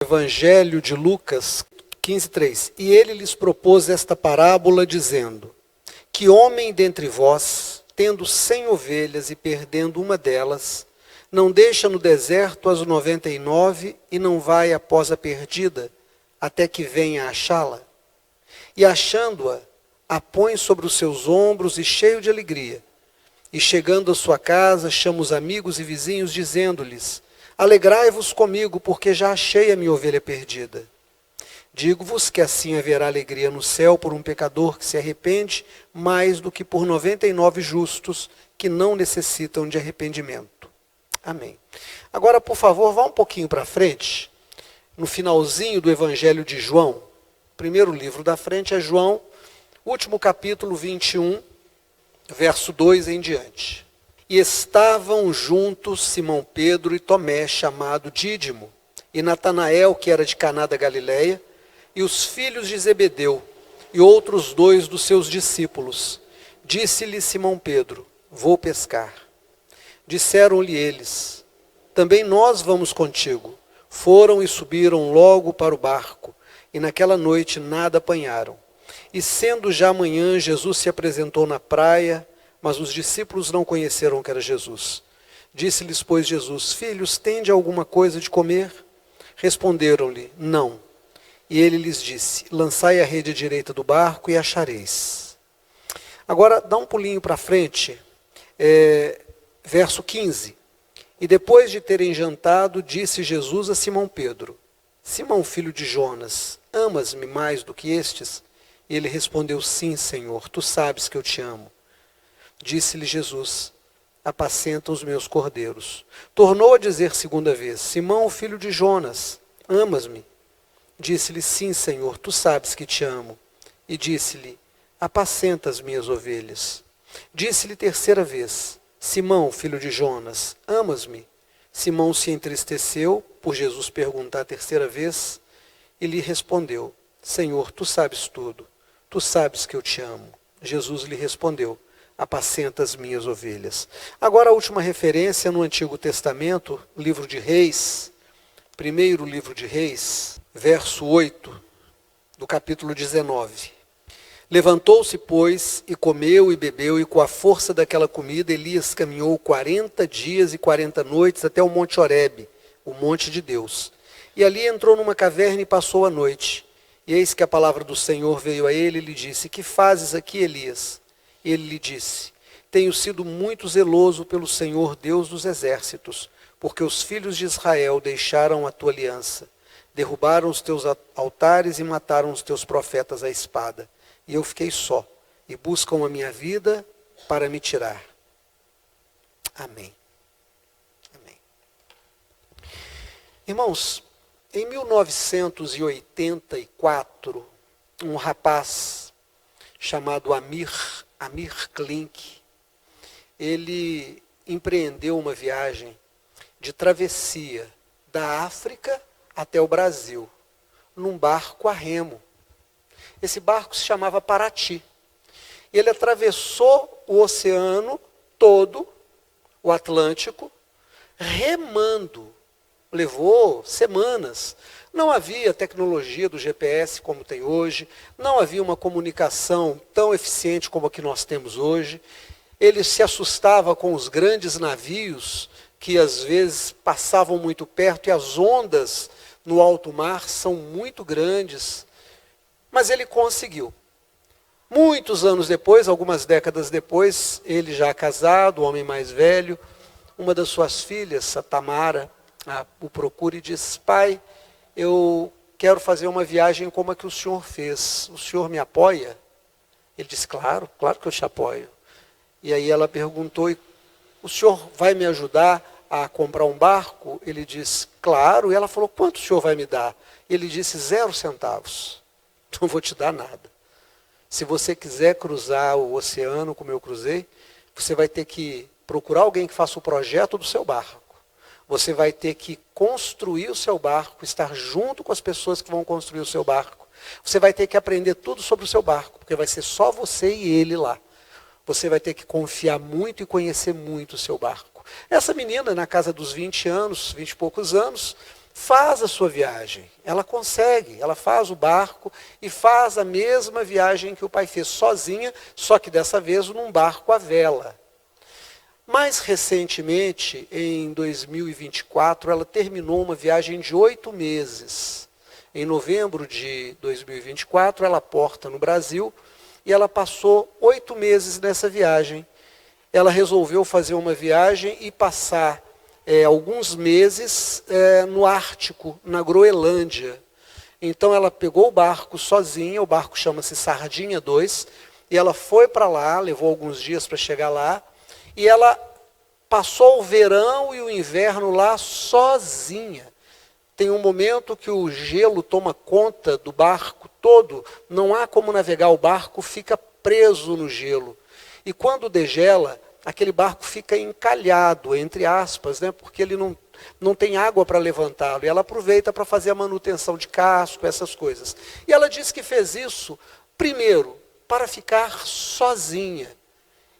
Evangelho de Lucas 15:3. E ele lhes propôs esta parábola, dizendo: Que homem dentre vós, tendo 100 ovelhas e perdendo uma delas, não deixa no deserto as 99 e não vai após a perdida, até que venha achá-la? E achando-a, a põe sobre os seus ombros e cheio de alegria. E chegando à sua casa, chama os amigos e vizinhos, dizendo-lhes: Alegrai-vos comigo, porque já achei a minha ovelha perdida. Digo-vos que assim haverá alegria no céu por um pecador que se arrepende, mais do que por 99 justos que não necessitam de arrependimento. Amém. Agora, por favor, vá um pouquinho para frente, no finalzinho do Evangelho de João. O primeiro livro da frente é João, último capítulo 21, verso 2 em diante. E estavam juntos Simão Pedro e Tomé, chamado Dídimo, e Natanael, que era de Caná da Galileia, e os filhos de Zebedeu, e outros 2 dos seus discípulos. Disse-lhe Simão Pedro: Vou pescar. Disseram-lhe eles: Também nós vamos contigo. Foram e subiram logo para o barco, e naquela noite nada apanharam. E sendo já manhã, Jesus se apresentou na praia, mas os discípulos não conheceram que era Jesus. Disse-lhes, pois, Jesus: Filhos, tende alguma coisa de comer? Responderam-lhe: Não. E ele lhes disse: Lançai a rede à direita do barco e achareis. Agora, dá um pulinho para frente, verso 15. E depois de terem jantado, disse Jesus a Simão Pedro: Simão, filho de Jonas, amas-me mais do que estes? E ele respondeu: Sim, Senhor, tu sabes que eu te amo. Disse-lhe Jesus: Apacenta os meus cordeiros. Tornou a dizer segunda vez: Simão, filho de Jonas, amas-me? Disse-lhe: Sim, Senhor, tu sabes que te amo. E disse-lhe: Apacenta as minhas ovelhas. Disse-lhe terceira vez: Simão, filho de Jonas, amas-me? Simão se entristeceu por Jesus perguntar a terceira vez e lhe respondeu: Senhor, tu sabes tudo, tu sabes que eu te amo. Jesus lhe respondeu: Apacenta as minhas ovelhas. Agora a última referência no Antigo Testamento, livro de Reis, primeiro livro de Reis, verso 8, do capítulo 19. Levantou-se, pois, e comeu e bebeu, e com a força daquela comida Elias caminhou 40 dias e 40 noites até o monte Horebe, o monte de Deus. E ali entrou numa caverna e passou a noite. E eis que a palavra do Senhor veio a ele e lhe disse: Que fazes aqui, Elias? Ele lhe disse: Tenho sido muito zeloso pelo Senhor Deus dos exércitos, porque os filhos de Israel deixaram a tua aliança, derrubaram os teus altares e mataram os teus profetas à espada. E eu fiquei só, e buscam a minha vida para me tirar. Amém. Amém. Irmãos, em 1984, um rapaz chamado Amir Klink, ele empreendeu uma viagem de travessia da África até o Brasil, num barco a remo. Esse barco se chamava Paraty. Ele atravessou o oceano todo, o Atlântico, remando. Levou semanas. Não havia tecnologia do GPS como tem hoje, não havia uma comunicação tão eficiente como a que nós temos hoje. Ele se assustava com os grandes navios que às vezes passavam muito perto, e as ondas no alto mar são muito grandes. Mas ele conseguiu. Muitos anos depois, algumas décadas depois, ele já casado, o homem mais velho, uma das suas filhas, a Tamara, o procura e diz: Pai, eu quero fazer uma viagem como a que o senhor fez. O senhor me apoia? Ele disse: Claro, claro que eu te apoio. E aí ela perguntou: O senhor vai me ajudar a comprar um barco? Ele disse: Claro. E ela falou: Quanto o senhor vai me dar? Ele disse: 0 centavos. Não vou te dar nada. Se você quiser cruzar o oceano como eu cruzei, você vai ter que procurar alguém que faça o projeto do seu barco. Você vai ter que construir o seu barco, estar junto com as pessoas que vão construir o seu barco. Você vai ter que aprender tudo sobre o seu barco, porque vai ser só você e ele lá. Você vai ter que confiar muito e conhecer muito o seu barco. Essa menina, na casa dos 20 anos, 20 e poucos anos, faz a sua viagem. Ela consegue, ela faz o barco e faz a mesma viagem que o pai fez sozinha, só que dessa vez num barco à vela. Mais recentemente, em 2024, ela terminou uma viagem de 8 meses. Em novembro de 2024, ela aporta no Brasil e ela passou 8 meses nessa viagem. Ela resolveu fazer uma viagem e passar alguns meses no Ártico, na Groenlândia. Então ela pegou o barco sozinha, o barco chama-se Sardinha 2, e ela foi para lá, levou alguns dias para chegar lá, e ela passou o verão e o inverno lá sozinha. Tem um momento que o gelo toma conta do barco todo, não há como navegar, o barco fica preso no gelo. E quando degela, aquele barco fica encalhado, entre aspas, né, porque ele não tem água para levantá-lo. E ela aproveita para fazer a manutenção de casco, essas coisas. E ela disse que fez isso, primeiro, para ficar sozinha.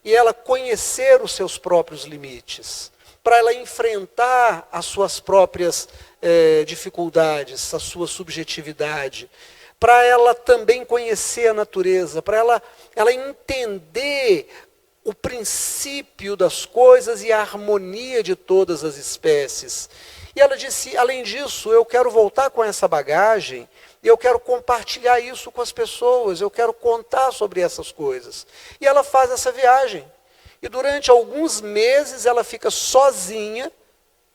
E ela conhecer os seus próprios limites. Para ela enfrentar as suas próprias dificuldades, a sua subjetividade. Para ela também conhecer a natureza, para ela entender o princípio das coisas e a harmonia de todas as espécies. E ela disse, além disso, eu quero voltar com essa bagagem, e eu quero compartilhar isso com as pessoas, eu quero contar sobre essas coisas. E ela faz essa viagem. E durante alguns meses ela fica sozinha,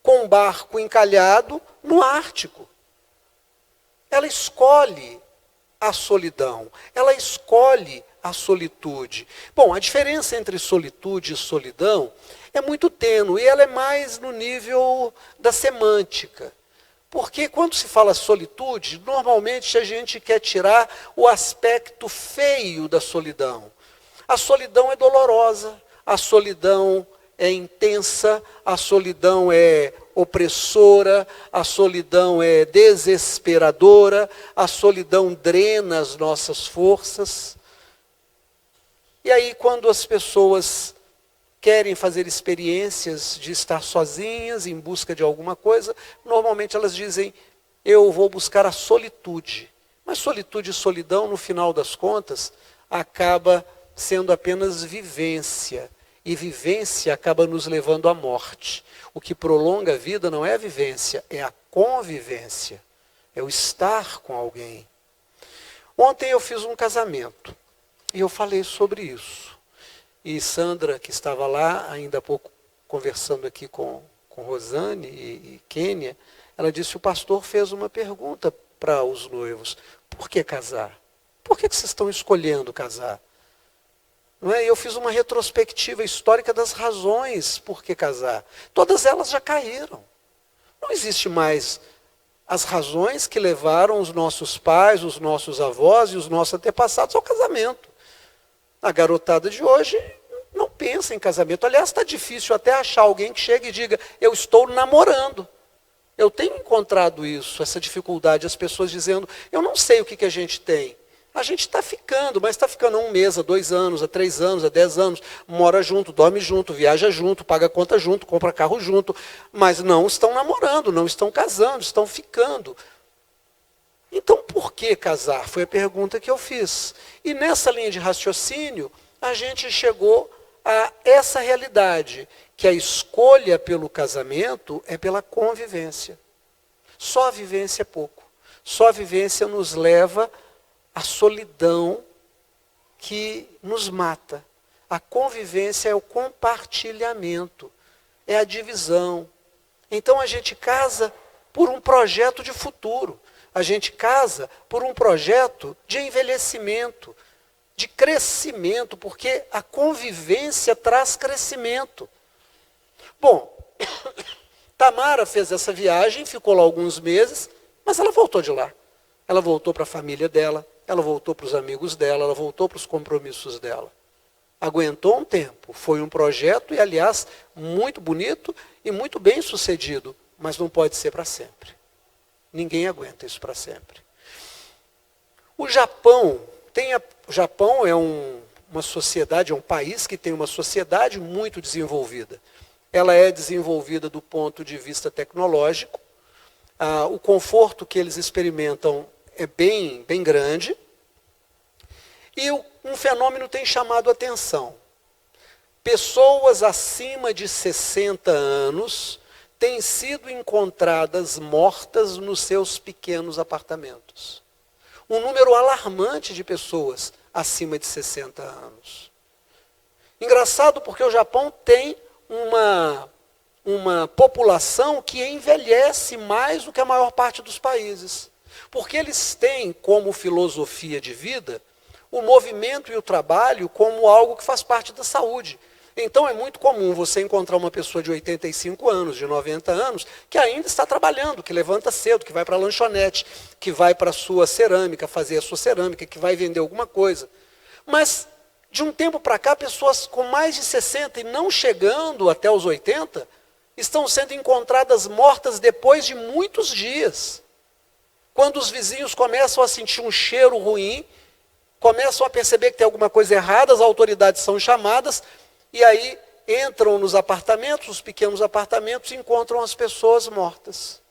com um barco encalhado, no Ártico. Ela escolhe a solidão, ela escolhe a solitude. Bom, a diferença entre solitude e solidão é muito tênue, e ela é mais no nível da semântica. Porque quando se fala solitude, normalmente a gente quer tirar o aspecto feio da solidão. A solidão é dolorosa, a solidão é intensa, a solidão é opressora, a solidão é desesperadora, a solidão drena as nossas forças. E aí, quando as pessoas querem fazer experiências de estar sozinhas, em busca de alguma coisa, normalmente elas dizem, eu vou buscar a solitude. Mas solitude e solidão, no final das contas, acaba sendo apenas vivência. E vivência acaba nos levando à morte. O que prolonga a vida não é a vivência, é a convivência. É o estar com alguém. Ontem eu fiz um casamento. E eu falei sobre isso. E Sandra, que estava lá, ainda há pouco conversando aqui com Rosane e Kênia, ela disse, o pastor fez uma pergunta para os noivos. Por que casar? Por que vocês estão escolhendo casar? Não é? Eu fiz uma retrospectiva histórica das razões por que casar. Todas elas já caíram. Não existe mais as razões que levaram os nossos pais, os nossos avós e os nossos antepassados ao casamento. A garotada de hoje não pensa em casamento. Aliás, está difícil até achar alguém que chegue e diga, eu estou namorando. Eu tenho encontrado isso, essa dificuldade, as pessoas dizendo, eu não sei o que a gente tem. A gente está ficando, mas está ficando há 1 mês, há 2 anos, há 3 anos, há 10 anos, mora junto, dorme junto, viaja junto, paga conta junto, compra carro junto, mas não estão namorando, não estão casando, estão ficando. Então, por que casar? Foi a pergunta que eu fiz. E nessa linha de raciocínio, a gente chegou a essa realidade, que a escolha pelo casamento é pela convivência. Só a vivência é pouco. Só a vivência nos leva à solidão que nos mata. A convivência é o compartilhamento, é a divisão. Então a gente casa por um projeto de futuro. A gente casa por um projeto de envelhecimento, de crescimento, porque a convivência traz crescimento. Bom, Tamara fez essa viagem, ficou lá alguns meses, mas ela voltou de lá. Ela voltou para a família dela, ela voltou para os amigos dela, ela voltou para os compromissos dela. Aguentou um tempo, foi um projeto, e aliás, muito bonito e muito bem sucedido, mas não pode ser para sempre. Ninguém aguenta isso para sempre. O Japão é uma sociedade, é um país que tem uma sociedade muito desenvolvida. Ela é desenvolvida do ponto de vista tecnológico, O conforto que eles experimentam é bem grande. E um fenômeno tem chamado a atenção. Pessoas acima de 60 anos têm sido encontradas mortas nos seus pequenos apartamentos. Um número alarmante de pessoas acima de 60 anos. Engraçado porque o Japão tem uma população que envelhece mais do que a maior parte dos países. Porque eles têm como filosofia de vida o movimento e o trabalho como algo que faz parte da saúde. Então é muito comum você encontrar uma pessoa de 85 anos, de 90 anos, que ainda está trabalhando, que levanta cedo, que vai para a lanchonete, que vai para a sua cerâmica, fazer a sua cerâmica, que vai vender alguma coisa. Mas, de um tempo para cá, pessoas com mais de 60 e não chegando até os 80, estão sendo encontradas mortas depois de muitos dias. Quando os vizinhos começam a sentir um cheiro ruim, começam a perceber que tem alguma coisa errada, as autoridades são chamadas, e aí entram nos apartamentos, os pequenos apartamentos, e encontram as pessoas mortas.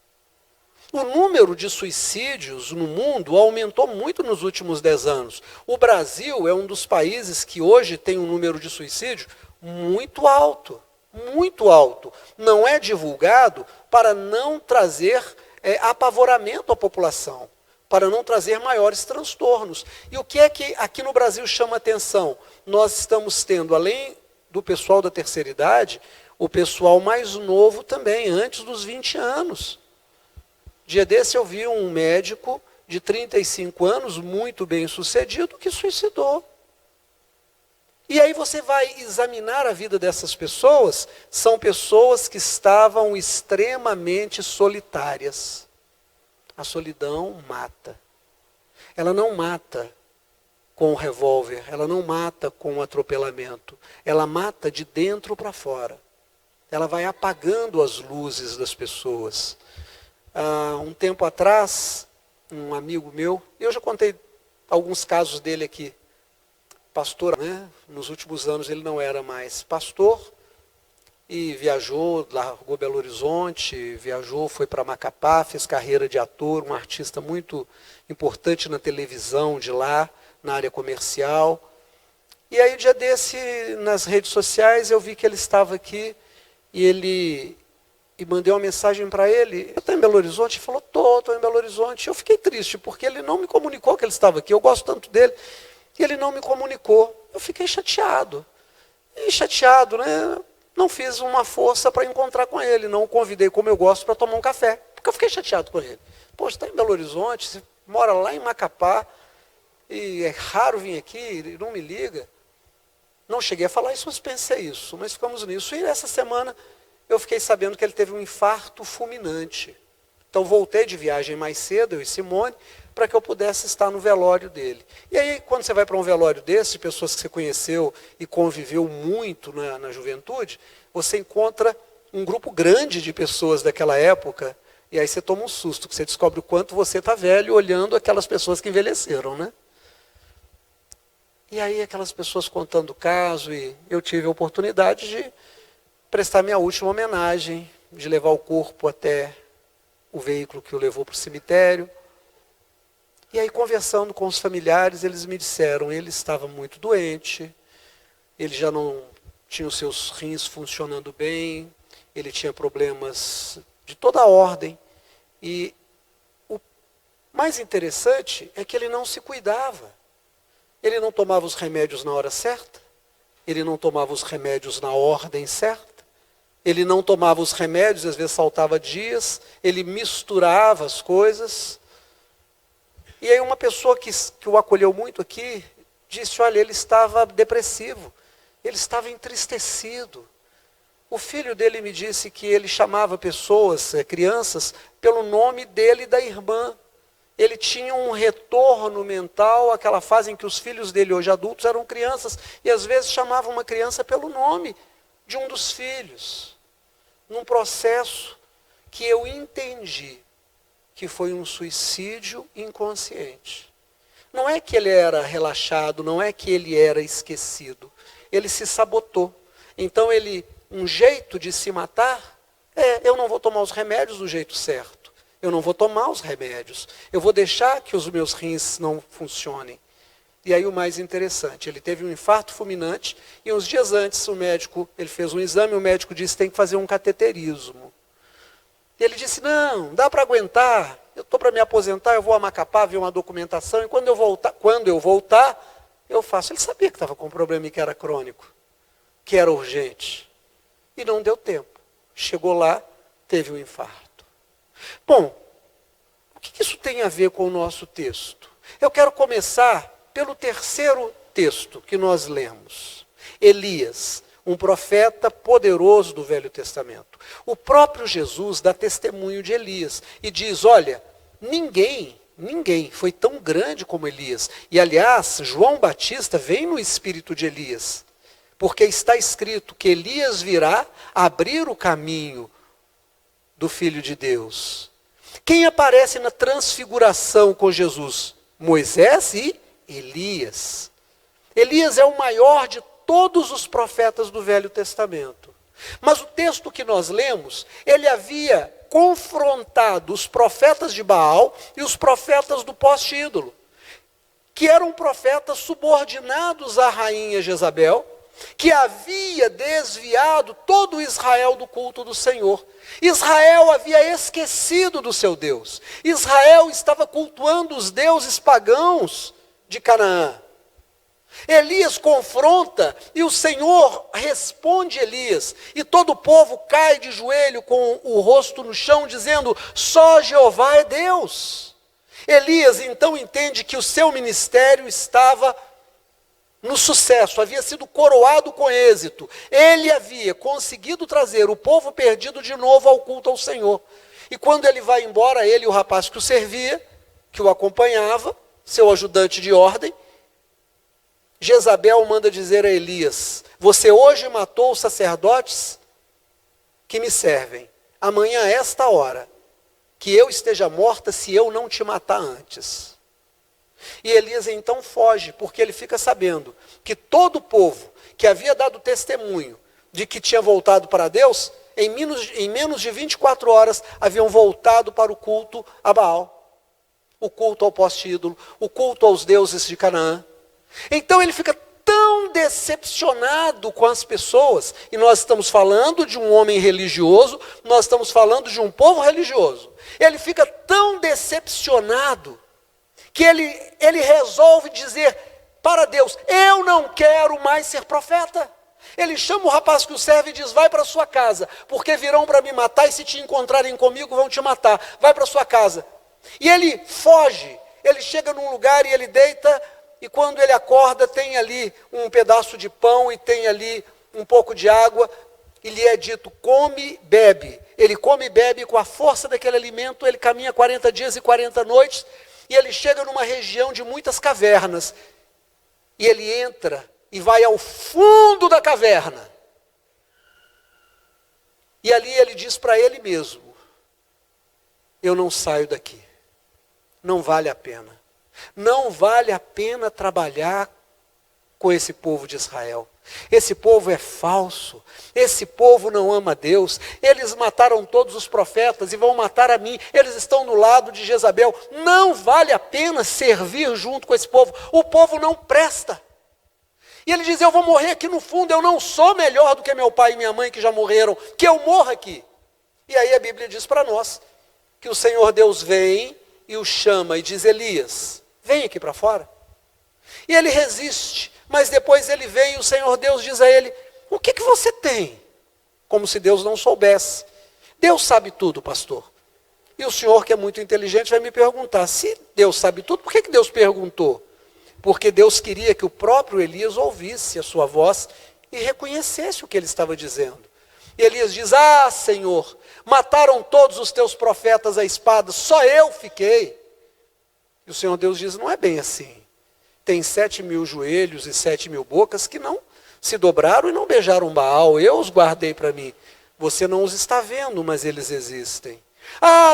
O número de suicídios no mundo aumentou muito nos últimos 10 anos. O Brasil é um dos países que hoje tem um número de suicídio muito alto. Muito alto. Não é divulgado para não trazer apavoramento à população, para não trazer maiores transtornos. E o que é que aqui no Brasil chama atenção? Nós estamos tendo, além do pessoal da terceira idade, o pessoal mais novo também, antes dos 20 anos. Dia desse eu vi um médico de 35 anos, muito bem sucedido, que suicidou. E aí você vai examinar a vida dessas pessoas, são pessoas que estavam extremamente solitárias. A solidão mata. Ela não mata com o revólver, ela não mata com o atropelamento, ela mata de dentro para fora. Ela vai apagando as luzes das pessoas. Um tempo atrás, um amigo meu, eu já contei alguns casos dele aqui, pastor, né? Nos últimos anos ele não era mais pastor, e viajou, largou Belo Horizonte, viajou, foi para Macapá, fez carreira de ator, um artista muito importante na televisão de lá, na área comercial. E aí, um dia desse, nas redes sociais, eu vi que ele estava aqui, e mandei uma mensagem para ele. Eu estou em Belo Horizonte? Ele falou, estou em Belo Horizonte. Eu fiquei triste, porque ele não me comunicou que ele estava aqui. Eu gosto tanto dele, e ele não me comunicou. Eu fiquei chateado. E chateado, né? Não fiz uma força para encontrar com ele, não o convidei como eu gosto para tomar um café, porque eu fiquei chateado com ele. Poxa, está em Belo Horizonte, você mora lá em Macapá, e é raro vir aqui, e não me liga. Não cheguei a falar isso, mas pensei isso, mas ficamos nisso. E essa semana eu fiquei sabendo que ele teve um infarto fulminante. Então voltei de viagem mais cedo, eu e Simone, para que eu pudesse estar no velório dele. E aí, quando você vai para um velório desse, de pessoas que você conheceu e conviveu muito na juventude, você encontra um grupo grande de pessoas daquela época, e aí você toma um susto, que você descobre o quanto você está velho olhando aquelas pessoas que envelheceram, né? E aí aquelas pessoas contando o caso, e eu tive a oportunidade de prestar minha última homenagem, de levar o corpo até o veículo que o levou para o cemitério. E aí, conversando com os familiares, eles me disseram, ele estava muito doente, ele já não tinha os seus rins funcionando bem, ele tinha problemas de toda a ordem. E o mais interessante é que ele não se cuidava. Ele não tomava os remédios na hora certa, ele não tomava os remédios na ordem certa, ele não tomava os remédios, às vezes saltava dias, ele misturava as coisas. E aí uma pessoa que o acolheu muito aqui, disse, olha, ele estava depressivo, ele estava entristecido. O filho dele me disse que ele chamava pessoas, crianças, pelo nome dele e da irmã. Ele tinha um retorno mental, aquela fase em que os filhos dele, hoje adultos, eram crianças, e às vezes chamava uma criança pelo nome de um dos filhos. Num processo que eu entendi que foi um suicídio inconsciente. Não é que ele era relaxado, não é que ele era esquecido. Ele se sabotou. Então um jeito de se matar eu não vou tomar os remédios do jeito certo. Eu não vou tomar os remédios. Eu vou deixar que os meus rins não funcionem. E aí o mais interessante, ele teve um infarto fulminante e uns dias antes ele fez um exame, o médico disse que tem que fazer um cateterismo. E ele disse, não, dá para aguentar, eu estou para me aposentar, eu vou a Macapá ver uma documentação e quando eu voltar, eu faço. Ele sabia que estava com um problema e que era crônico, que era urgente. E não deu tempo. Chegou lá, teve um infarto. Bom, o que isso tem a ver com o nosso texto? Eu quero começar pelo terceiro texto que nós lemos. Elias, um profeta poderoso do Velho Testamento. O próprio Jesus dá testemunho de Elias e diz, olha, ninguém foi tão grande como Elias. E aliás, João Batista vem no espírito de Elias, porque está escrito que Elias virá abrir o caminho do Filho de Deus. Quem aparece na transfiguração com Jesus? Moisés e Elias. Elias é o maior de todos os profetas do Velho Testamento. Mas o texto que nós lemos, ele havia confrontado os profetas de Baal e os profetas do poste-ídolo, que eram profetas subordinados à rainha Jezabel, que havia desviado todo Israel do culto do Senhor. Israel havia esquecido do seu Deus. Israel estava cultuando os deuses pagãos de Canaã. Elias confronta e o Senhor responde Elias. E todo o povo cai de joelho com o rosto no chão, dizendo, só Jeová é Deus. Elias então entende que o seu ministério estava no sucesso, havia sido coroado com êxito. Ele havia conseguido trazer o povo perdido de novo ao culto ao Senhor. E quando ele vai embora, ele e o rapaz que o servia, que o acompanhava, seu ajudante de ordem, Jezabel manda dizer a Elias, você hoje matou os sacerdotes que me servem. Amanhã, a esta hora, que eu esteja morta se eu não te matar antes. E Elias então foge, porque ele fica sabendo que todo o povo que havia dado testemunho de que tinha voltado para Deus, em menos de 24 horas haviam voltado para o culto a Baal, o culto ao poste-ídolo, o culto aos deuses de Canaã. Então ele fica tão decepcionado com as pessoas, e nós estamos falando de um homem religioso, nós estamos falando de um povo religioso. Ele fica tão decepcionado que ele resolve dizer para Deus, eu não quero mais ser profeta. Ele chama o rapaz que o serve e diz, vai para sua casa, porque virão para me matar e se te encontrarem comigo vão te matar. Vai para sua casa. E ele foge, ele chega num lugar e ele deita, e quando ele acorda tem ali um pedaço de pão e tem ali um pouco de água, e lhe é dito, come, bebe. Ele come e bebe com a força daquele alimento, ele caminha 40 dias e 40 noites, e ele chega numa região de muitas cavernas, e ele entra e vai ao fundo da caverna. E ali ele diz para ele mesmo, eu não saio daqui, não vale a pena. Não vale a pena trabalhar com esse povo de Israel. Esse povo é falso, esse povo não ama Deus, eles mataram todos os profetas e vão matar a mim, eles estão no lado de Jezabel, não vale a pena servir junto com esse povo, o povo não presta. E ele diz, eu vou morrer aqui no fundo, eu não sou melhor do que meu pai e minha mãe que já morreram, que eu morra aqui. E aí a Bíblia diz para nós, que o Senhor Deus vem e o chama e diz, Elias, vem aqui para fora. E ele resiste. Mas depois ele vem e o Senhor Deus diz a ele, o que você tem? Como se Deus não soubesse. Deus sabe tudo, pastor. E o senhor, que é muito inteligente, vai me perguntar, se Deus sabe tudo, por que Deus perguntou? Porque Deus queria que o próprio Elias ouvisse a sua voz e reconhecesse o que ele estava dizendo. E Elias diz, Senhor, mataram todos os teus profetas à espada, só eu fiquei. E o Senhor Deus diz, não é bem assim. Tem 7.000 joelhos e 7.000 bocas que não se dobraram e não beijaram Baal. Eu os guardei para mim. Você não os está vendo, mas eles existem.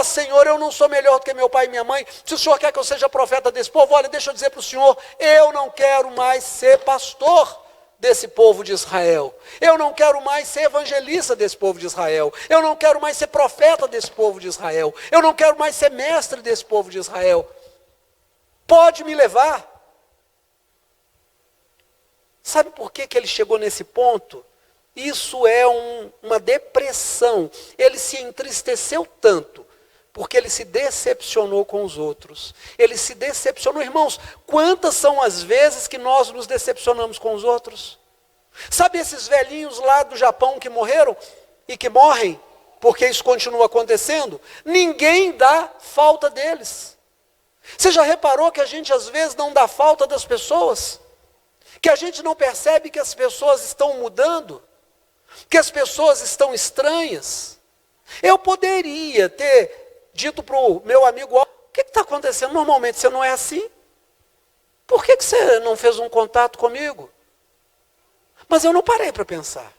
Senhor, eu não sou melhor do que meu pai e minha mãe. Se o senhor quer que eu seja profeta desse povo, olha, deixa eu dizer para o senhor, eu não quero mais ser pastor desse povo de Israel. Eu não quero mais ser evangelista desse povo de Israel. Eu não quero mais ser profeta desse povo de Israel. Eu não quero mais ser mestre desse povo de Israel. Pode me levar. Sabe por que ele chegou nesse ponto? Isso é uma depressão. Ele se entristeceu tanto, porque ele se decepcionou com os outros. Ele se decepcionou. Irmãos, quantas são as vezes que nós nos decepcionamos com os outros? Sabe esses velhinhos lá do Japão que morreram e que morrem, porque isso continua acontecendo? Ninguém dá falta deles. Você já reparou que a gente às vezes não dá falta das pessoas? Que a gente não percebe que as pessoas estão mudando? Que as pessoas estão estranhas? Eu poderia ter dito para o meu amigo: o que está acontecendo? Normalmente você não é assim. Por que você não fez um contato comigo? Mas eu não parei para pensar.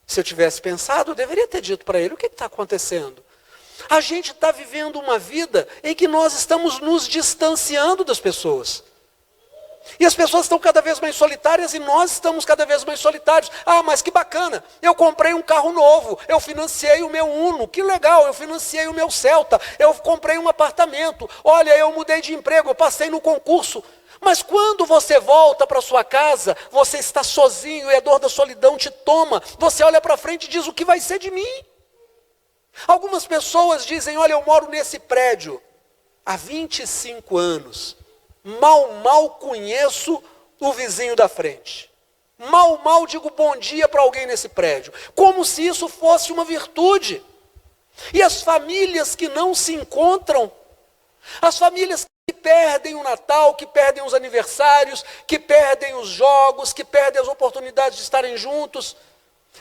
Se eu tivesse pensado, eu deveria ter dito para ele: o que está acontecendo? A gente está vivendo uma vida em que nós estamos nos distanciando das pessoas. E as pessoas estão cada vez mais solitárias e nós estamos cada vez mais solitários. Ah, mas que bacana, eu comprei um carro novo, eu financiei o meu Uno, que legal, eu financiei o meu Celta, eu comprei um apartamento, olha, eu mudei de emprego, eu passei no concurso. Mas quando você volta para sua casa, você está sozinho e a dor da solidão te toma. Você olha para frente e diz: o que vai ser de mim? Algumas pessoas dizem: olha, eu moro nesse prédio há 25 anos. Mal conheço o vizinho da frente. Mal digo bom dia para alguém nesse prédio. Como se isso fosse uma virtude. E as famílias que não se encontram, as famílias que perdem o Natal, que perdem os aniversários, que perdem os jogos, que perdem as oportunidades de estarem juntos,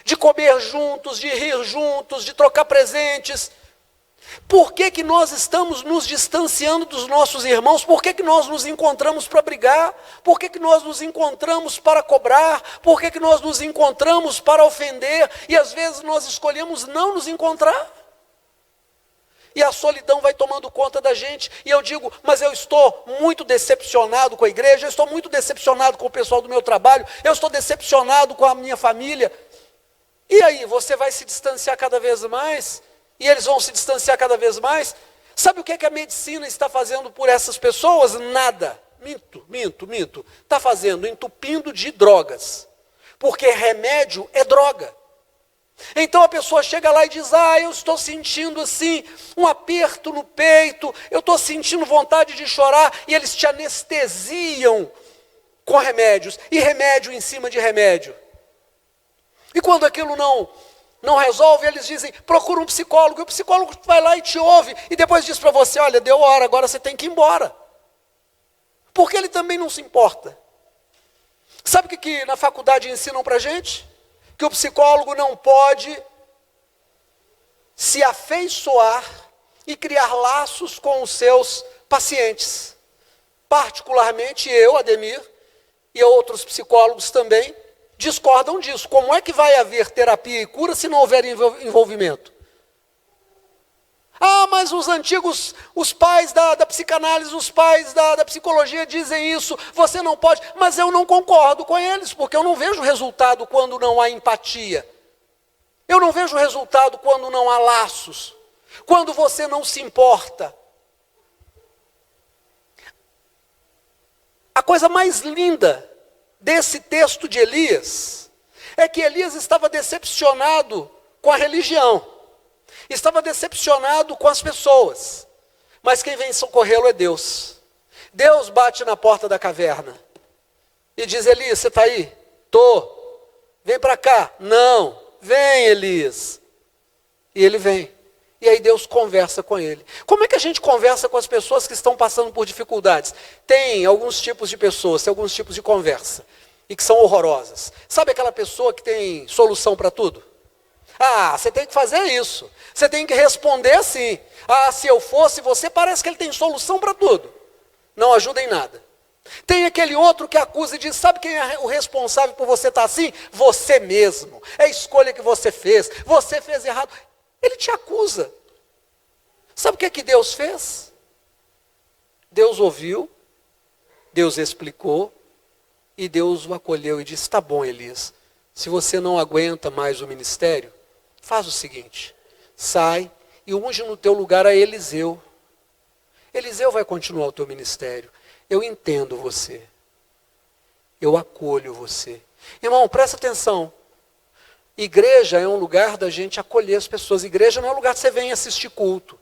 de comer juntos, de rir juntos, de trocar presentes. Por que nós estamos nos distanciando dos nossos irmãos? Por que nós nos encontramos para brigar? Por que nós nos encontramos para cobrar? Por que nós nos encontramos para ofender? E às vezes nós escolhemos não nos encontrar. E a solidão vai tomando conta da gente. E eu digo: mas eu estou muito decepcionado com a igreja, eu estou muito decepcionado com o pessoal do meu trabalho, eu estou decepcionado com a minha família. E aí, você vai se distanciar cada vez mais? E eles vão se distanciar cada vez mais? Sabe o que a medicina está fazendo por essas pessoas? Nada. Minto. Está fazendo, entupindo de drogas. Porque remédio é droga. Então a pessoa chega lá e diz: ah, eu estou sentindo assim, um aperto no peito, eu estou sentindo vontade de chorar, e eles te anestesiam com remédios, e remédio em cima de remédio. E quando aquilo não resolve, eles dizem: procura um psicólogo, e o psicólogo vai lá e te ouve, e depois diz para você: olha, deu hora, agora você tem que ir embora. Porque ele também não se importa. Sabe o que na faculdade ensinam para a gente? Que o psicólogo não pode se afeiçoar e criar laços com os seus pacientes. Particularmente eu, Ademir, e outros psicólogos também, discordam disso. Como é que vai haver terapia e cura se não houver envolvimento? Ah, mas os antigos, os pais da psicanálise, os pais da psicologia dizem isso, você não pode. Mas eu não concordo com eles, porque eu não vejo resultado quando não há empatia. Eu não vejo resultado quando não há laços, quando você não se importa. A coisa mais linda desse texto de Elias é que Elias estava decepcionado com a religião. Estava decepcionado com as pessoas, mas quem vem socorrê-lo é Deus. Deus bate na porta da caverna e diz: Elias, você está aí? Tô. Vem para cá. Não. Vem, Elias. E ele vem. E aí Deus conversa com ele. Como é que a gente conversa com as pessoas que estão passando por dificuldades? Tem alguns tipos de pessoas, tem alguns tipos de conversa, e que são horrorosas. Sabe aquela pessoa que tem solução para tudo? Ah, você tem que fazer isso. Você tem que responder assim. Ah, se eu fosse você, parece que ele tem solução para tudo. Não ajuda em nada. Tem aquele outro que acusa e diz: sabe quem é o responsável por você estar assim? Você mesmo. É a escolha que você fez. Você fez errado. Ele te acusa. Sabe o que Deus fez? Deus ouviu. Deus explicou. E Deus o acolheu e disse: tá bom, Elias, se você não aguenta mais o ministério, faz o seguinte, sai e unge no teu lugar a Eliseu. Eliseu vai continuar o teu ministério. Eu entendo você. Eu acolho você. Irmão, presta atenção. Igreja é um lugar da gente acolher as pessoas. Igreja não é um lugar que você vem assistir culto.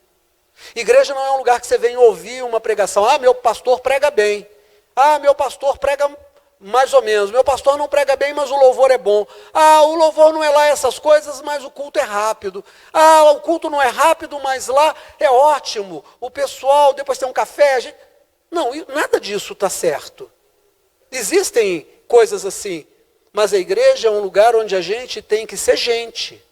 Igreja não é um lugar que você vem ouvir uma pregação. Ah, meu pastor prega bem. Ah, meu pastor prega mais ou menos. Meu pastor não prega bem, mas o louvor é bom. Ah, o louvor não é lá essas coisas, mas o culto é rápido. Ah, o culto não é rápido, mas lá é ótimo. O pessoal, depois tem um café. A gente... Não, nada disso está certo. Existem coisas assim. Mas a igreja é um lugar onde a gente tem que ser gente.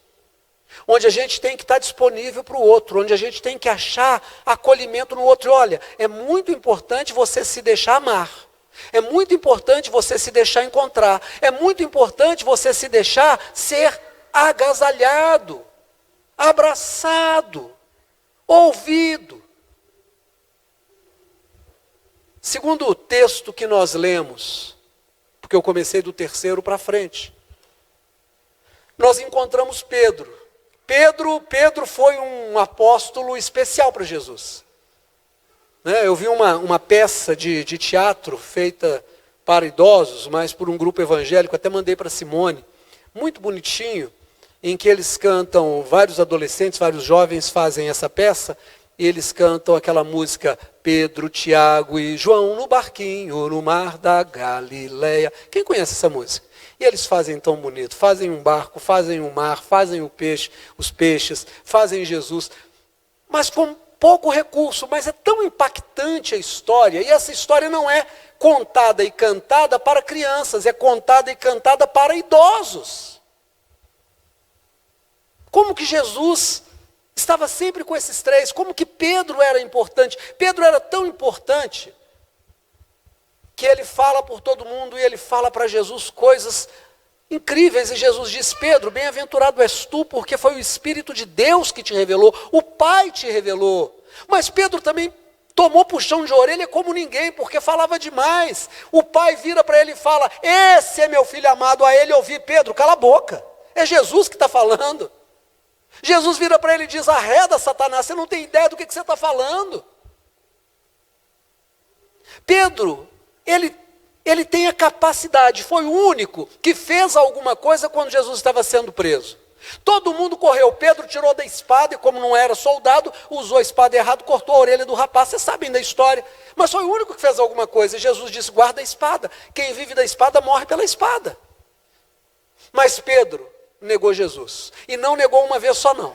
Onde a gente tem que estar disponível para o outro. Onde a gente tem que achar acolhimento no outro. E olha, é muito importante você se deixar amar. É muito importante você se deixar encontrar. É muito importante você se deixar ser agasalhado, abraçado, ouvido. Segundo o texto que nós lemos, porque eu comecei do 3º para frente, nós encontramos Pedro. Pedro foi um apóstolo especial para Jesus. Eu vi uma peça de teatro feita para idosos, mas por um grupo evangélico, até mandei para Simone, muito bonitinho, em que eles cantam, vários adolescentes, vários jovens fazem essa peça, e eles cantam aquela música, Pedro, Tiago e João no barquinho, no mar da Galileia. Quem conhece essa música? E eles fazem tão bonito, fazem um barco, fazem um mar, fazem os peixes, fazem Jesus, mas com pouco recurso, mas é tão impactante a história, e essa história não é contada e cantada para crianças, é contada e cantada para idosos. Como que Jesus estava sempre com esses três, como que Pedro era importante. Pedro era tão importante, que ele fala por todo mundo, e ele fala para Jesus coisas incríveis, e Jesus diz: Pedro, bem-aventurado és tu, porque foi o Espírito de Deus que te revelou, o Pai te revelou. Mas Pedro também tomou puxão de orelha como ninguém, porque falava demais. O pai vira para ele e fala: esse é meu filho amado, a ele ouvi. Pedro, cala a boca, é Jesus que está falando. Jesus vira para ele e diz: arreda, Satanás, você não tem ideia do que você está falando. Pedro, ele tem a capacidade, foi o único que fez alguma coisa quando Jesus estava sendo preso. Todo mundo correu, Pedro tirou da espada, e como não era soldado, usou a espada errado, cortou a orelha do rapaz, vocês sabem da história. Mas foi o único que fez alguma coisa, e Jesus disse: guarda a espada, quem vive da espada morre pela espada. Mas Pedro negou Jesus, e não negou uma vez só não.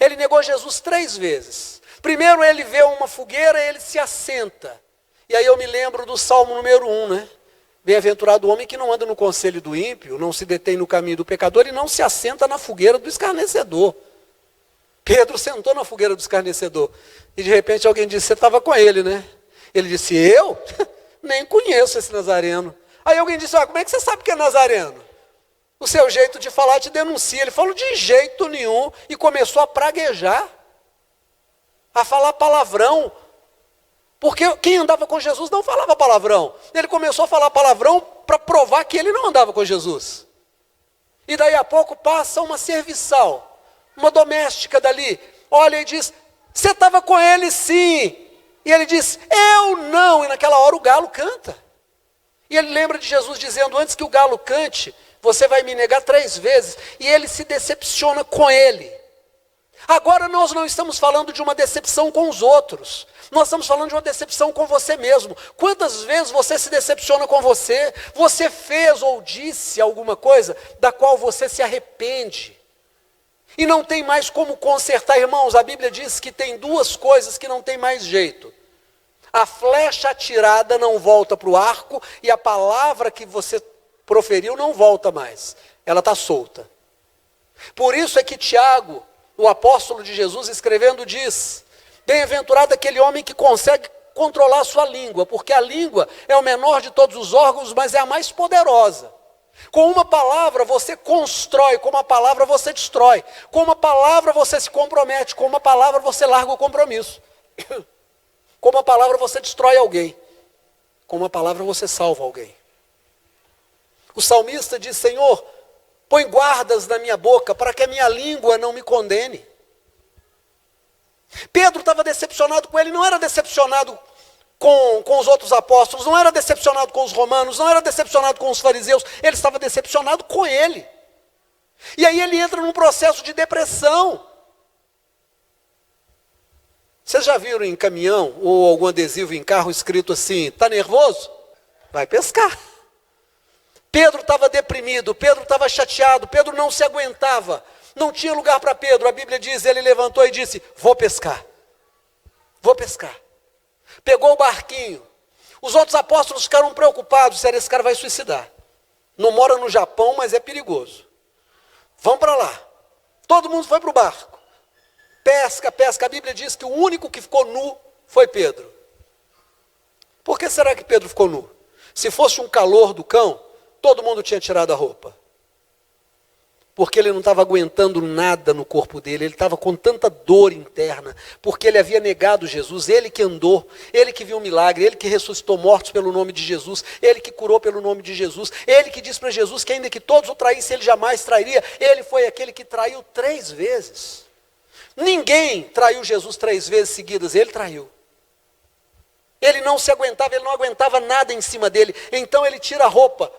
Ele negou Jesus 3 vezes. Primeiro ele vê uma fogueira, ele se assenta. E aí eu me lembro do Salmo número 1, né? Bem-aventurado o homem que não anda no conselho do ímpio, não se detém no caminho do pecador e não se assenta na fogueira do escarnecedor. Pedro sentou na fogueira do escarnecedor. E de repente alguém disse: você estava com ele, né? Ele disse: eu? Nem conheço esse nazareno. Aí alguém disse: como é que você sabe que é nazareno? O seu jeito de falar te denuncia. Ele falou: de jeito nenhum. E começou a praguejar, a falar palavrão. Porque quem andava com Jesus não falava palavrão. Ele começou a falar palavrão para provar que ele não andava com Jesus. E daí a pouco passa uma serviçal, uma doméstica dali, olha e diz: você estava com ele sim. E ele diz: eu não. E naquela hora o galo canta. E ele lembra de Jesus dizendo: antes que o galo cante, você vai me negar 3 vezes. E ele se decepciona com ele. Agora nós não estamos falando de uma decepção com os outros. Nós estamos falando de uma decepção com você mesmo. Quantas vezes você se decepciona com você? Você fez ou disse alguma coisa da qual você se arrepende. E não tem mais como consertar. Irmãos, a Bíblia diz que tem 2 coisas que não tem mais jeito. A flecha atirada não volta para o arco, e a palavra que você proferiu não volta mais. Ela está solta. Por isso é que Tiago, o apóstolo de Jesus, escrevendo, diz: bem-aventurado aquele homem que consegue controlar a sua língua, porque a língua é o menor de todos os órgãos, mas é a mais poderosa. Com uma palavra você constrói, com uma palavra você destrói, com uma palavra você se compromete, com uma palavra você larga o compromisso. Com uma palavra você destrói alguém, com uma palavra você salva alguém. O salmista diz: Senhor, põe guardas na minha boca para que a minha língua não me condene. Pedro estava decepcionado com ele, não era decepcionado com os outros apóstolos, não era decepcionado com os romanos, não era decepcionado com os fariseus, ele estava decepcionado com ele. E aí ele entra num processo de depressão. Vocês já viram em caminhão ou algum adesivo em carro escrito assim: está nervoso? Vai pescar. Pedro estava deprimido, Pedro estava chateado, Pedro não se aguentava. Não tinha lugar para Pedro. A Bíblia diz, ele levantou e disse: vou pescar. Vou pescar. Pegou o barquinho. Os outros apóstolos ficaram preocupados, disseram: esse cara vai suicidar. Não mora no Japão, mas é perigoso. Vamos para lá. Todo mundo foi para o barco. Pesca, pesca. A Bíblia diz que o único que ficou nu foi Pedro. Por que será que Pedro ficou nu? Se fosse um calor do cão, todo mundo tinha tirado a roupa. Porque ele não estava aguentando nada no corpo dele, ele estava com tanta dor interna, porque ele havia negado Jesus, ele que andou, ele que viu um milagre, ele que ressuscitou mortos pelo nome de Jesus, ele que curou pelo nome de Jesus, ele que disse para Jesus que ainda que todos o traíssem, ele jamais trairia, ele foi aquele que traiu 3 vezes. Ninguém traiu Jesus 3 vezes seguidas, ele traiu. Ele não se aguentava, ele não aguentava nada em cima dele, então ele tira a roupa.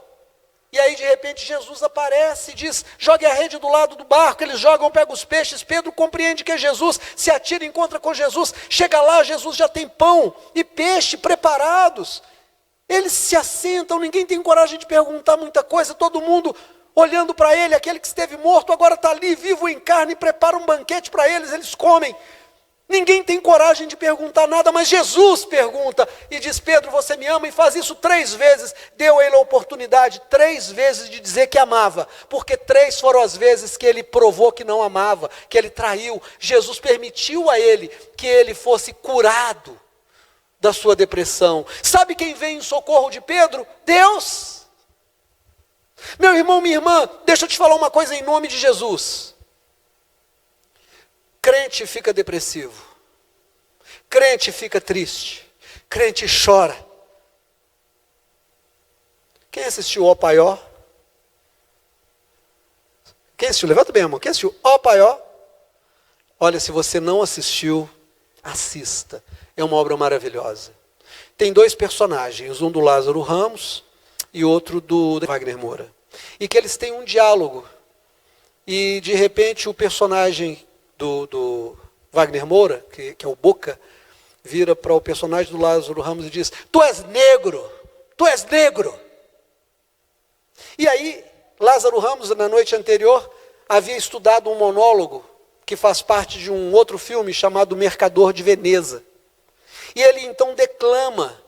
E aí de repente Jesus aparece e diz: jogue a rede do lado do barco. Eles jogam, pegam os peixes. Pedro compreende que é Jesus, se atira e encontra com Jesus. Chega lá, Jesus já tem pão e peixe preparados. Eles se assentam, ninguém tem coragem de perguntar muita coisa. Todo mundo olhando para ele, aquele que esteve morto agora está ali, vivo em carne, e prepara um banquete para eles, eles comem. Ninguém tem coragem de perguntar nada, mas Jesus pergunta e diz: Pedro, você me ama? E faz isso 3 vezes. Deu a ele a oportunidade 3 vezes de dizer que amava, porque 3 foram as vezes que ele provou que não amava, que ele traiu. Jesus permitiu a ele que ele fosse curado da sua depressão. Sabe quem vem em socorro de Pedro? Deus. Meu irmão, minha irmã, deixa eu te falar uma coisa em nome de Jesus. Crente fica depressivo, crente fica triste, crente chora. Quem assistiu Ó Paió? Quem assistiu? Levanta bem a mão. Quem assistiu Ó Paió? Olha, se você não assistiu, assista. É uma obra maravilhosa. Tem 2 personagens, um do Lázaro Ramos e outro do Wagner Moura. E que eles têm um diálogo. E de repente o personagem do Wagner Moura, que é o Boca, vira para o personagem do Lázaro Ramos e diz: tu és negro, tu és negro. E aí, Lázaro Ramos, na noite anterior, havia estudado um monólogo que faz parte de um outro filme chamado Mercador de Veneza. E ele então declama,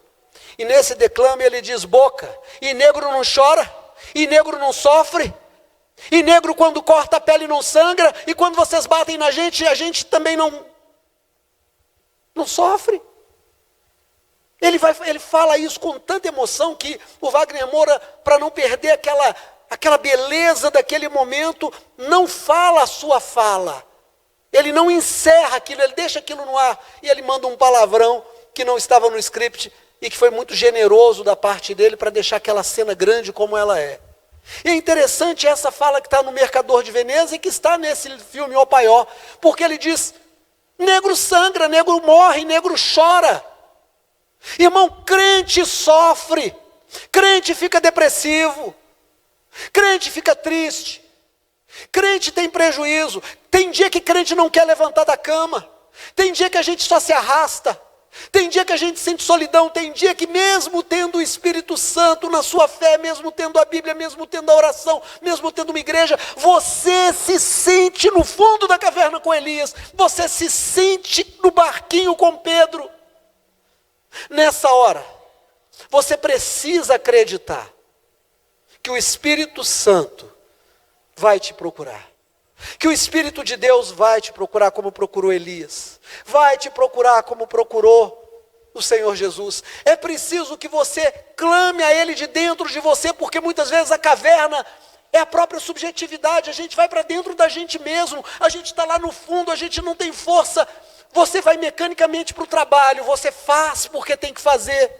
e nesse declame ele diz: Boca, e negro não chora, e negro não sofre, e negro quando corta a pele não sangra, e quando vocês batem na gente, a gente também não sofre. Ele fala isso com tanta emoção que o Wagner Moura, para não perder aquela beleza daquele momento, não fala a sua fala. Ele não encerra aquilo, ele deixa aquilo no ar, e ele manda um palavrão que não estava no script, e que foi muito generoso da parte dele para deixar aquela cena grande como ela é. E é interessante essa fala que está no Mercador de Veneza e que está nesse filme Ó Paió, porque ele diz: negro sangra, negro morre, negro chora. Irmão, crente sofre, crente fica depressivo, crente fica triste, crente tem prejuízo. Tem dia que crente não quer levantar da cama, tem dia que a gente só se arrasta, tem dia que a gente sente solidão, tem dia que mesmo tendo o Espírito Santo na sua fé, mesmo tendo a Bíblia, mesmo tendo a oração, mesmo tendo uma igreja, você se sente no fundo da caverna com Elias, você se sente no barquinho com Pedro. Nessa hora, você precisa acreditar que o Espírito Santo vai te procurar. Que o Espírito de Deus vai te procurar como procurou Elias. Vai te procurar como procurou o Senhor Jesus. É preciso que você clame a Ele de dentro de você, porque muitas vezes a caverna é a própria subjetividade. A gente vai para dentro da gente mesmo. A gente está lá no fundo, a gente não tem força. Você vai mecanicamente para o trabalho, você faz porque tem que fazer.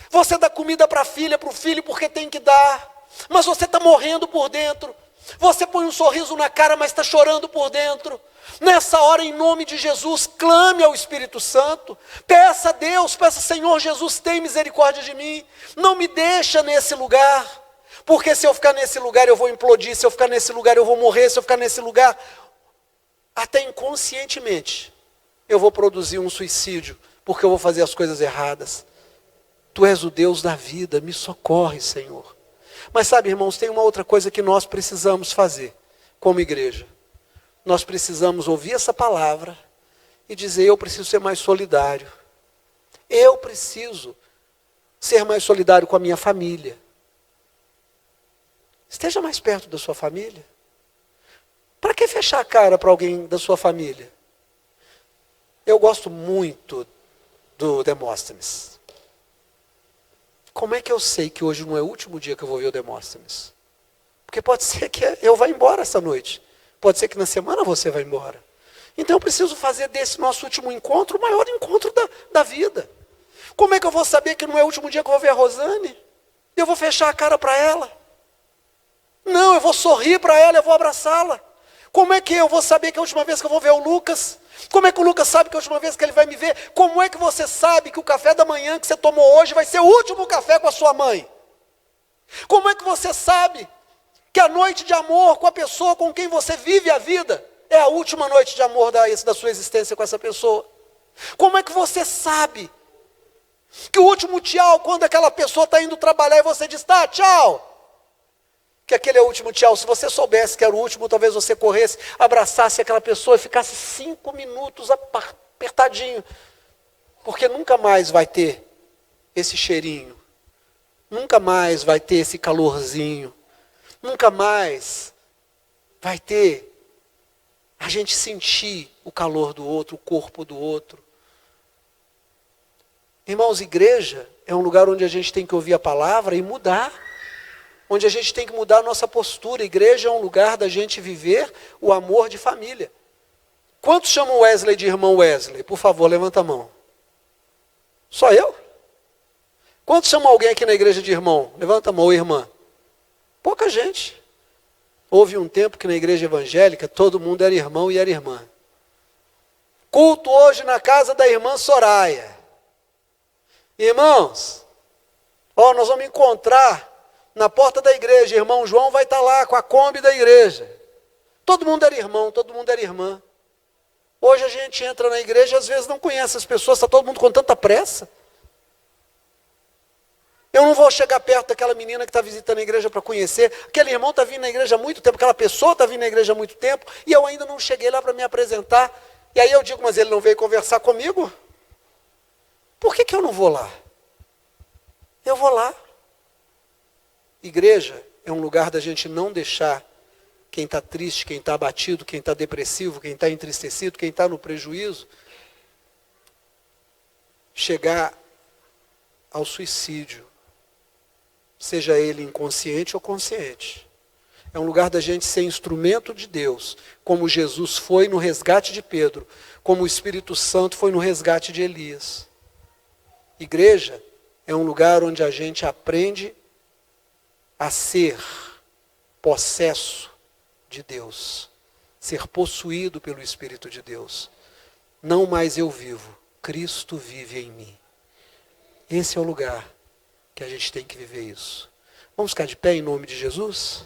Você dá comida para a filha, para o filho porque tem que dar. mas você está morrendo por dentro. Você põe um sorriso na cara, mas está chorando por dentro. Nessa hora, em nome de Jesus, clame ao Espírito Santo. Peça a Deus, peça: Senhor Jesus, tem misericórdia de mim. Não me deixa nesse lugar. Porque se eu ficar nesse lugar, eu vou implodir. Se eu ficar nesse lugar, eu vou morrer. Se eu ficar nesse lugar, até inconscientemente, eu vou produzir um suicídio. Porque eu vou fazer as coisas erradas. Tu és o Deus da vida, me socorre, Senhor. Mas sabe, irmãos, tem uma outra coisa que nós precisamos fazer como igreja. Nós precisamos ouvir essa palavra e dizer: eu preciso ser mais solidário. Eu preciso ser mais solidário com a minha família. Esteja mais perto da sua família. Para que fechar a cara para alguém da sua família? Eu gosto muito do Demóstenes. Como é que eu sei que hoje não é o último dia que eu vou ver o Demóstenes? Porque pode ser que eu vá embora essa noite. Pode ser que na semana você vá embora. Então eu preciso fazer desse nosso último encontro o maior encontro da vida. Como é que eu vou saber que não é o último dia que eu vou ver a Rosane? Eu vou fechar a cara para ela? Não, eu vou sorrir para ela, eu vou abraçá-la. Como é que eu vou saber que é a última vez que eu vou ver o Lucas? Como é que o Lucas sabe que é a última vez que ele vai me ver? Como é que você sabe que o café da manhã que você tomou hoje vai ser o último café com a sua mãe? Como é que você sabe que a noite de amor com a pessoa com quem você vive a vida é a última noite de amor da sua existência com essa pessoa? Como é que você sabe que o último tchau, quando aquela pessoa está indo trabalhar e você diz: tá, tchau, que aquele é o último tchau? Se você soubesse que era o último, talvez você corresse, abraçasse aquela pessoa e ficasse 5 minutos apertadinho, porque nunca mais vai ter esse cheirinho, nunca mais vai ter esse calorzinho, nunca mais vai ter a gente sentir o calor do outro, o corpo do outro. Irmãos, igreja é um lugar onde a gente tem que ouvir a palavra e mudar. Onde a gente tem que mudar a nossa postura. Igreja é um lugar da gente viver o amor de família. Quantos chamam Wesley de irmão Wesley? Por favor, levanta a mão. Só eu? Quantos chamam alguém aqui na igreja de irmão? Levanta a mão, irmã. Pouca gente. Houve um tempo que na igreja evangélica todo mundo era irmão e era irmã. Culto hoje na casa da irmã Soraya. Irmãos, nós vamos encontrar na porta da igreja, irmão João vai estar lá com a Kombi da igreja. Todo mundo era irmão, todo mundo era irmã. Hoje a gente entra na igreja e às vezes não conhece as pessoas, está todo mundo com tanta pressa. Eu não vou chegar perto daquela menina que está visitando a igreja para conhecer. Aquele irmão está vindo na igreja há muito tempo, aquela pessoa está vindo na igreja há muito tempo, e eu ainda não cheguei lá para me apresentar. E aí eu digo: mas ele não veio conversar comigo? Por que eu não vou lá? Eu vou lá. Igreja é um lugar da gente não deixar quem está triste, quem está abatido, quem está depressivo, quem está entristecido, quem está no prejuízo, chegar ao suicídio, seja ele inconsciente ou consciente. É um lugar da gente ser instrumento de Deus, como Jesus foi no resgate de Pedro, como o Espírito Santo foi no resgate de Elias. Igreja é um lugar onde a gente aprende a ser possesso de Deus, ser possuído pelo Espírito de Deus. Não mais eu vivo, Cristo vive em mim. Esse é o lugar que a gente tem que viver isso. Vamos ficar de pé em nome de Jesus?